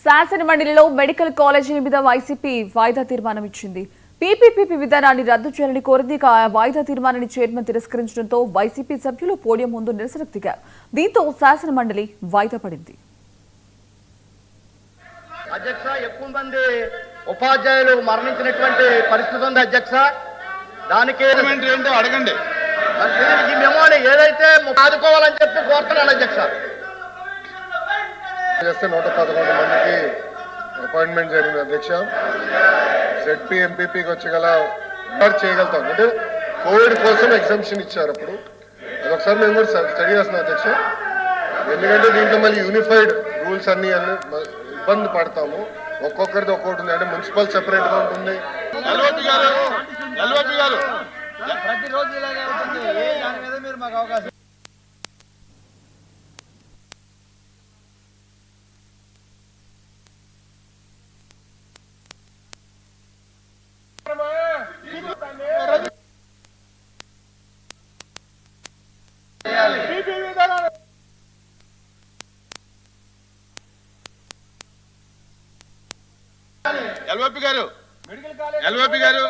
శాసనమండలిలో medical కాలేజీల మీద YCP వాయిదా తీర్మానం ఇచ్చింది. పీపీపీ విధానాన్ని రద్దు చేయాలని కోరింది. వాయిదా తీర్మానాన్ని చైర్మన్ తిరస్కరించడంతో వైసీపీ సభ్యులు పోడియం ముందు నిరసనకు దిగారు. దీంతో శాసనమండలి వాయిదా పడింది. అధ్యక్ష, ఎక్కువ మంది ఉపాధ్యాయులు మరణించినటువంటి పరిస్థితి ఉంది అధ్యక్ష. దానికి ఏంటో అడగండి. ఈ మెమోని ఏదైతే ఆదుకోవాలని చెప్పి కోరుతున్నాను అధ్యక్ష. 111 మందికి అపాయింట్మెంట్ జరిగింది అధ్యక్ష. జెడ్పీ ఎంపీపీకి వచ్చగల చేయగలుగుతాం అంటే కోవిడ్ కోసం ఎగ్జామ్షన్ ఇచ్చారు. అప్పుడు అదొకసారి మేము కూడా స్టడీ చేస్తున్నాం అధ్యక్ష. ఎందుకంటే దీంట్లో మళ్ళీ యూనిఫైడ్ రూల్స్ అన్ని ఇబ్బంది పడతాము. ఒక్కొక్కరిది ఒక్కొక్కటి ఉంది. అంటే మున్సిపల్ సెపరేట్ గా ఉంటుంది. ప్రతిరోజు ఇలాగే ఉంటుంది. దాని మీద మీరు మాకు అవకాశం ఎల్ఓపి గారు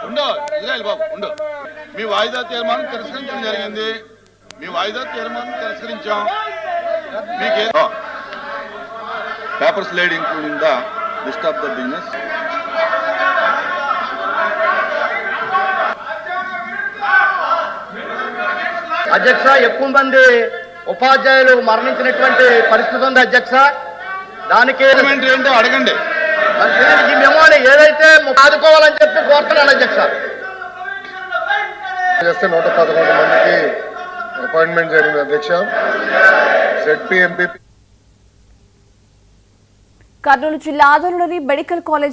ఉండు. మీ వాయిదా తీర్మానం తిరస్కరించడం జరిగింది. మీ వాయిదా తీర్మానం తిరస్కరించాం. మీకే papers laid including the list of the business. అధ్యక్ష, ఎక్కువ మంది ఉపాధ్యాయులు మరణించినటువంటి పరిస్థితి ఉంది అధ్యక్ష. దానికి ఏంటో అడగండి. ఈ మెమోని ఏదైతే ఆదుకోవాలని చెప్పి కోరుతున్నాను అధ్యక్ష. 111 మందికి అపాయింట్మెంట్ జరిగింది అధ్యక్ష. జెడ్పీ ఎంపీపీ కర్నూలు జిల్లా ఆదోనిలోని మెడికల్ కాలేజ్